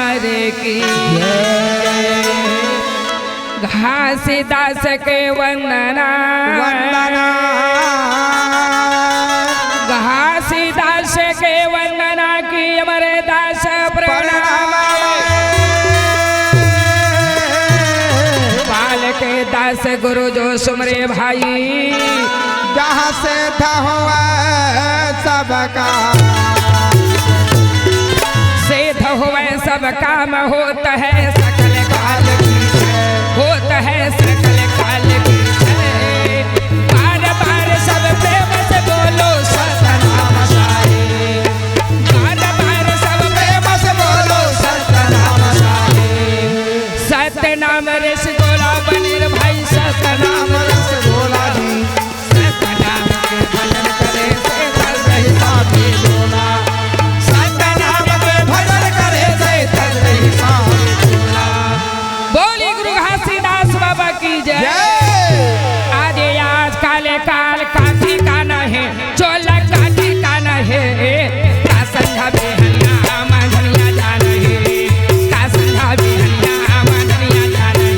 हरे की घासीदास के वंदना वंदना घासीदास के वंदना की अमर दास प्रणाम बाल के दास गुरु जो सुमरे भाई जहाँ से हुआ सबका सिद्ध हुए सब काम होता है सकल काल की होता है सकल काल की बार बार सब प्रेम से बोलो सतनाम साई बार बार सब प्रेम से बोलो सतनाम साई सतनाम ऋष गोला बनीर भाई सतनाम रस भोला जी सतनाम के भजन करे से दल रही साथी बोला सतनाम के भजन करे से दल रही साथी बोला बोली गुरु घासीदास बाबा की जय आदि आज काले काल का ठिकाना है चोला का ठिकाना है का संधा बेहनिया मांझनिया जाना है का संधा बेहनिया मांझनिया जाना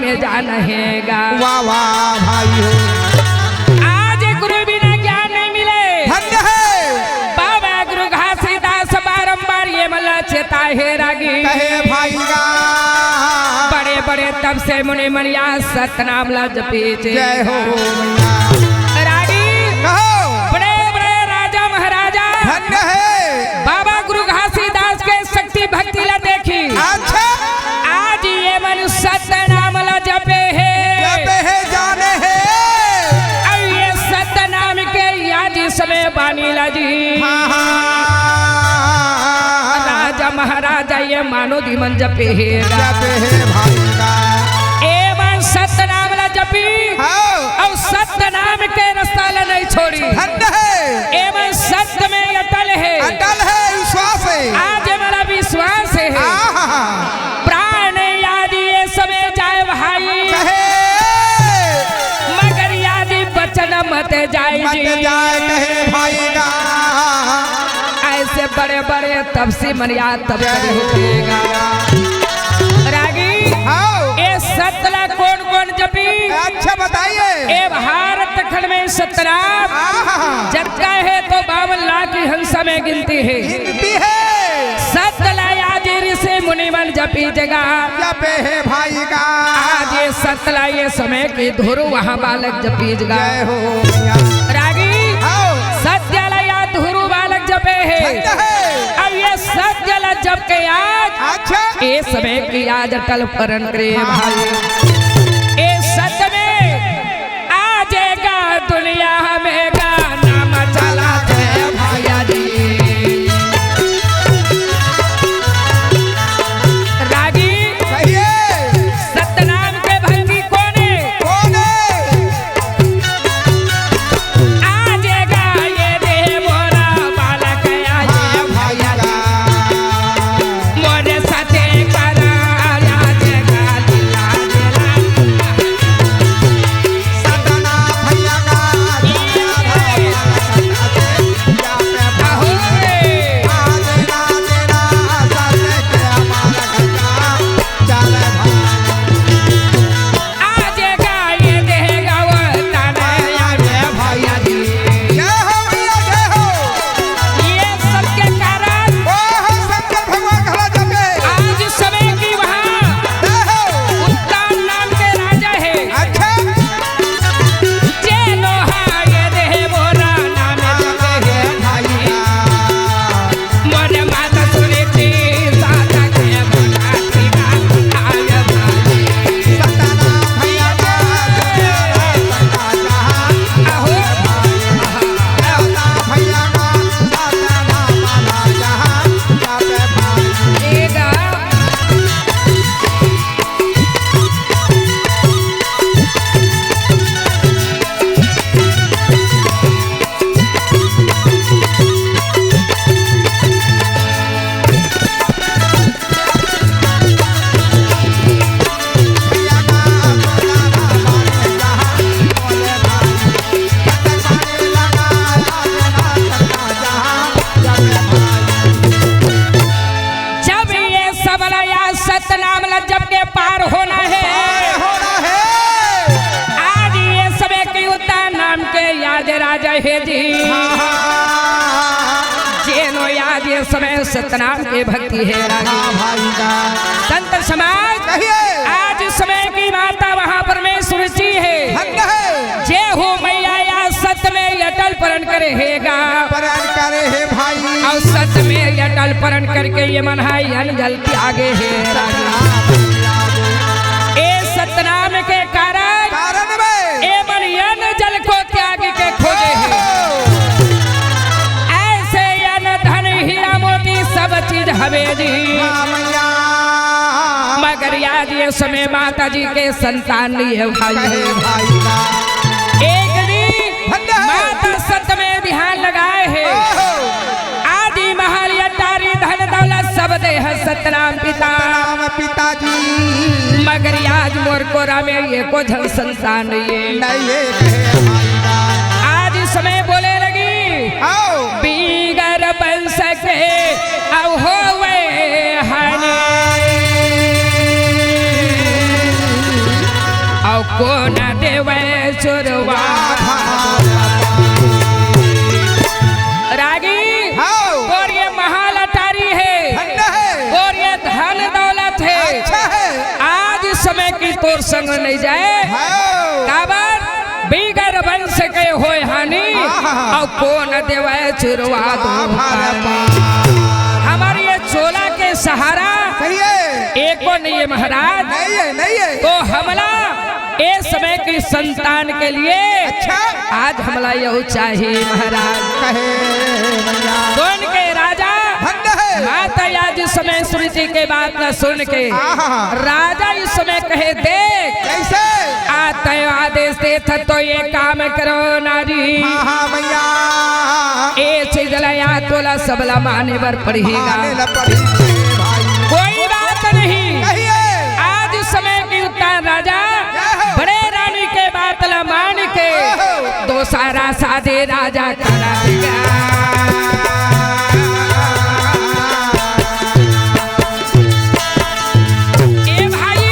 में जानहेगा। वाह वाह भाई हो। आज गुरु बिना ज्ञान नहीं मिले। धन्य है बाबा गुरु घासीदास बारंबार ये मला चेता है रागी। कहे भाई गा। बड़े बड़े तब से मुनि मनिया सतनाम ला जपीचे। जय हो मैया। रागी कहो बड़े बड़े राजा महाराजा धन्य है। बाबा गुरु घासीदास के शक्ति भक्ति ला देखी। अच्छा आज ये मन सतनाम ला जपे है। जपे है जाने है। अब ये सतनाम के याद समय बानी ला जी। हाँ हाँ। राजा महाराजा ये मानो दीमन जपे है। जपे है भाई गा। ए मन सतनाम ला जपी। हाँ और सतनाम के रास्ता ला नहीं छोड़ी। धन्य है। ए मन सत्य में अटल है। अटल है विश्वास है। आज मेरा विश्वास है। आहा। प्राण याद ये समय जाए भाई। कहे मगर याद बचन मत जाए मत जी। जाए कहे भाई गा। ऐसे बड़े बड़े तब से मनिया तब करे होगा। रागी हाँ ए सतला कौन कौन जपी। अच्छा बताइए। ए भारत खंड में सतनाम आहा। जगता है तो 52 लाख की हंसा में गिनती है। गिनती है। सतला याद ऋषि मुनि मन जपी जगह। जपे है भाई गा। आज ये सतला ये समय की धुरु वहाँ बालक जपी जगह। जय हो मैया। रागी हाँ सत्यला याद धुरु बालक जपे है। धन्य है। अब ये सत्यला जप के आज अच्छा ए समय की आज अटल परण करे भाई। ए सत्य में आजेगा दुनिया में गाना मचला है भैया जी। रागी कहिए सतनाम के भक्ति कोने कौन है। आजेगा ये दे मोरा बालक आज हाँ भाई गा। मोरे सते करा आजेगा दिला दिला। सतना भैया गा। आहो रे आज ना तेरा सत्य के हमारा गंगा। चल भाई आजेगा ये देगा वो ताना भैया जी। जय हो भैया जय हो। ये सबके कारण ओह शंकर भगवान घड़ा जपे। आज समय की वहाँ जय हो। उत्तान नाम के राजा है। अच्छा जे लोहा ये देह मोरा नाम जपे है भाई गा। मोरे माता सुनीति साता के बनाती का आय भाई। सतना भैया गा। सतना जहां। आहो सतना भैया गा। सतना माला जहां। जपे भाई। देगा भैया गा। सतना माला जहां। बोले भाई। सतना लगा। सतना सतना जहां। जपे भाई। जब ये सबला या सतनाम ला जब के पार होना है। होना है। आज ये समय की उत्तान नाम के याद राजा है जी। जेनो याद ये समय सतनाम के भक्ति है राजा। हाँ भाई गा। संत समाज कहिए आज समय की माता वहाँ परमेश्वर जी है। धन्य है। जे हो मैया या सत्य में अटल परण करे हैगा। परण करे है भाई। और सत्य में अटल परण करके ये मन है अन जल त्यागे है राजा। ए सतनाम के कारण कारण में ए मन अन जल को त्याग के खोजे है। ऐसे अन धन हीरा मोती सब चीज हवे जी। हाँ मैया। मगर याद ये समय माता जी के संतान लिए भाई कहे है। भाई गा। एक दिन धन्य है। माता सत्य में ध्यान लगाए है। ओहो। आदि महल अटारी धन दौलत सब दे है सतनाम पिता। राम पिताजी। मगर आज मोर कोरा में ये को धन संतान ये नहीं ये कहे भाई गा। आज समय बोले लगी आओ बीगर बन सके अब होवे हने। को न देवे सुरवा रागी हाँ। और ये महाल अटारी है धन्य है। और ये धन दौलत है। अच्छा है। आज समय की तोर संग नहीं जाए हाँ। काबर बिगर वंश के होए हानि हाँ। और को न देवे सुरवा हमारे ये चोला के सहारा सही है। एको नहीं है महाराज। नहीं है, नहीं है। तो हमला ए समय की संतान के लिए अच्छा। आज हमला यह चाहिए महाराज। कहे भैया सुन के राजा धन्य है। माता आज समय सुरजी के बात न सुन के आहा। राजा इस समय कहे देख कैसे? आते आदेश दे था तो ये काम करो नारी हाँ भैया ए चिजलया तोला सबला माने बर पड़ेगा माने ला पड़ी भाई। कोई बात नहीं। कहिए। आज समय की उत्तर राजा बड़े रानी के बात ला मान के दो सारा साधे राजा करा दिया। ए भाई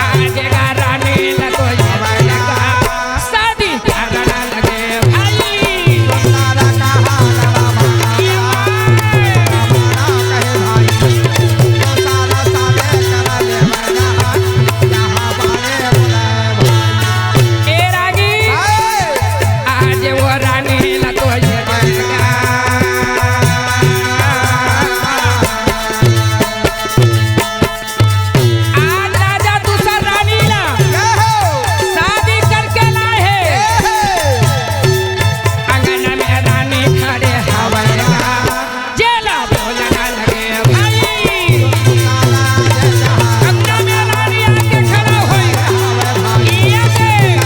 आज का रानी लगो लगा शादी करना लगे भाई तारा कहा कहे भाई तो सारा साले करा ले भैया जहाँ बारे बुलाए भाई। ए रागी आज वो रानी लगो लगा आज राजा दूसरा रानी ला शादी करके लाए हैं। अंगन में रानी खड़े हवैया जेला बोलना लगे भाई अंगन में रानी आके खड़ा होई ये देख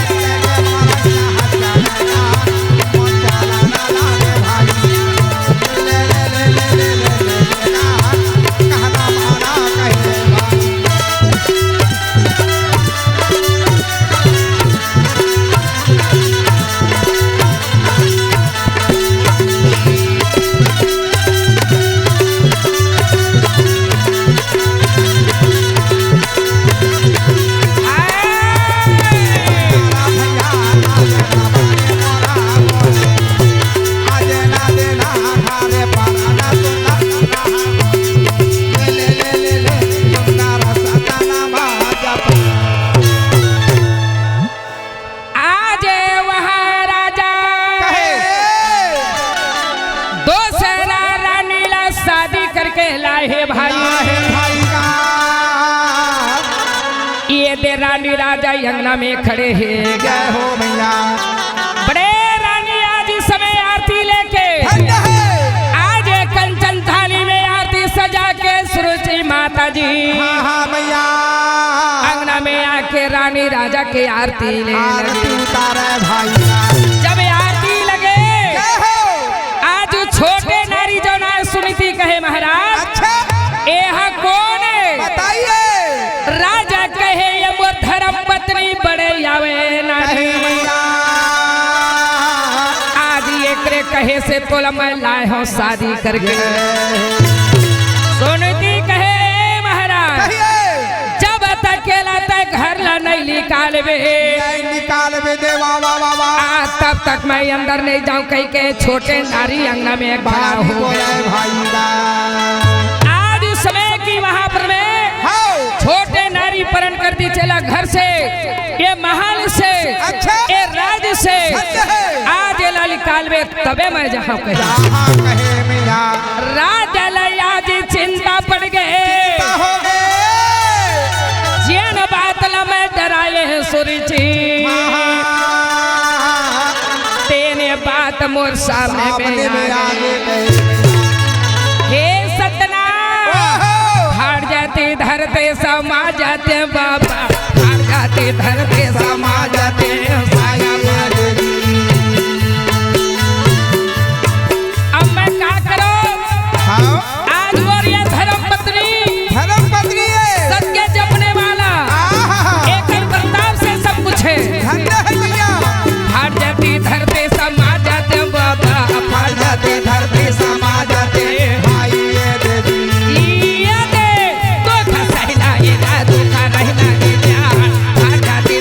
आज वहाँ राजा दूसरा रानी ला शादी करके लाए हैं भाई। ये दे रानी राजा अंगना में खड़े हैं बड़े रानी आज इस समय आरती लेके आज एक कंचन थाली में आरती सजा के सुरुचि माता जी अंगना में आके रानी राजा के आरती ले लगी। जब आरती लगे आज छोटे नारी जो ना सुनीति कहे महाराज यहाँ कौन है राजा कहे ये मोर धर्म पत्नी बड़े आवे नारी आज एकरे कहे से तोला मैं लाए हूँ शादी करके सुनीति कहे महाराज जब तक केला तक घर ला नहीं निकाल बे तब तक मैं अंदर नहीं जाऊं कहीं के छोटे नारी अंगना में खड़ा हो आज उस समय की वहां पर मैं छोटे नारी परण कर दी चला घर से ये महल से ये राज्य से आज लाली कालवे तबे मैं जहाँ कहे राजा आज चिंता पड़ गए जिन बात ला मैं डराए हैं सुरजी तेने बात मोर सामने में आ गई। हे सतना हार जाते धरते समा जाते बाबा हार जाते धरते समा जाते साया अब मैं क्या करो आज और ये धर्म पत्नी सत्य जपने वाला एक प्रताप से सब कुछ है हार जाती धरते समा जाते बाबा हार जाते धरते समा जाते ये दे तो खसैला ये दुख रहना ये हार जाते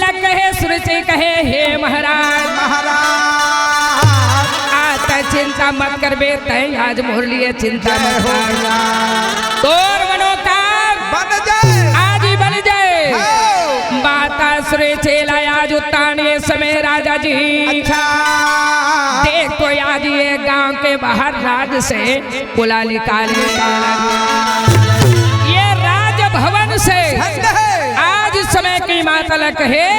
तिलक कहे सुरचि कहे हे महाराज महाराज आता चिंता मत कर बे तय आज मोर लिए चिंता मत कर तोर मनोकाम बन जाए आज ही बन जाए हो। माता सुरचि आज उत्तान ये समय राजा जी अच्छा देखो आज ये गांव के बाहर राज से बुला निकाले ये राजभवन से आज समय की मातलक है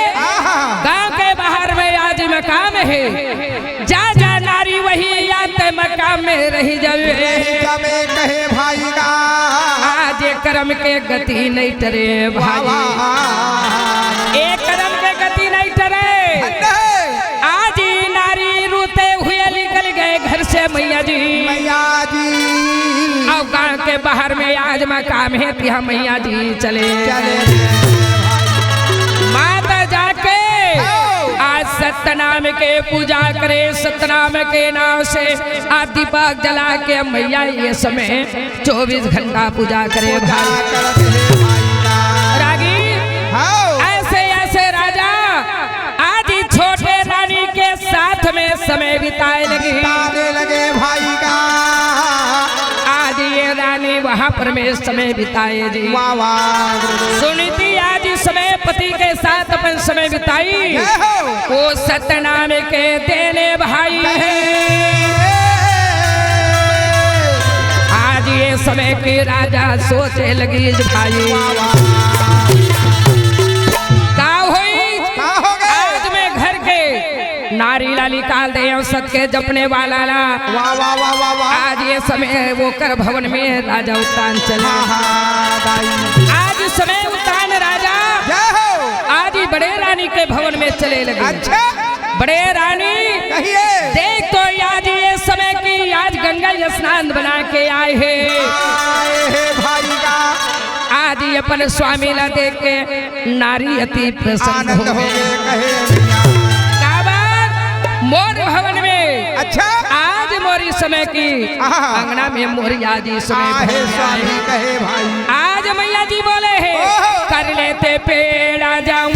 गांव के बाहर में आज मकाम है जा जा नारी वही याद मकाम में रही जावे जमे कहे भाई का आज ये कर्म के गति नहीं टरे भाई एक कर्म के गति नहीं टरे आज ही नारी रोते हुए निकल गए घर से मैया जी मैया जी अब गांव के बाहर में आज मकाम है कि हम मैया जी चले माता जाके आज सत्यनाम के पूजा करे सत्यनाम के नाम से आज दीपक जला के मैया ये समय 24 घंटा पूजा करे भाई रागी ऐसे ऐसे राजा आज ही छोटे रानी के साथ में समय बिताए लगे भाई का आज ये रानी वहाँ पर में समय बिताए जी सुनी थी आज इस समय पति के साथ अपन समय बिताई वो सत्यनाम के देने भाई है आज ये समय की राजा सोचे लगी भाई का हुई आज में घर के नारी ला निकाल दे सत के जपने वाला ला आज ये समय वो कर भवन में राजा उत्तान चले आज समय उत्तान राजा आज ही बड़े रानी के भवन में चले लगे अच्छा बड़े रानी देख तो आज ये समय की आज गंगा स्नान बना के आए हैं भाई का आज ही अपन स्वामी ला देख के नारी अति प्रसन्न हो गए मोर भवन में अच्छा आज मोरी समय की अंगना में मोरी आज ही समय स्वामी कहे भाई आज मैया जी बोले हैं कर लेते पेड़ा जाऊं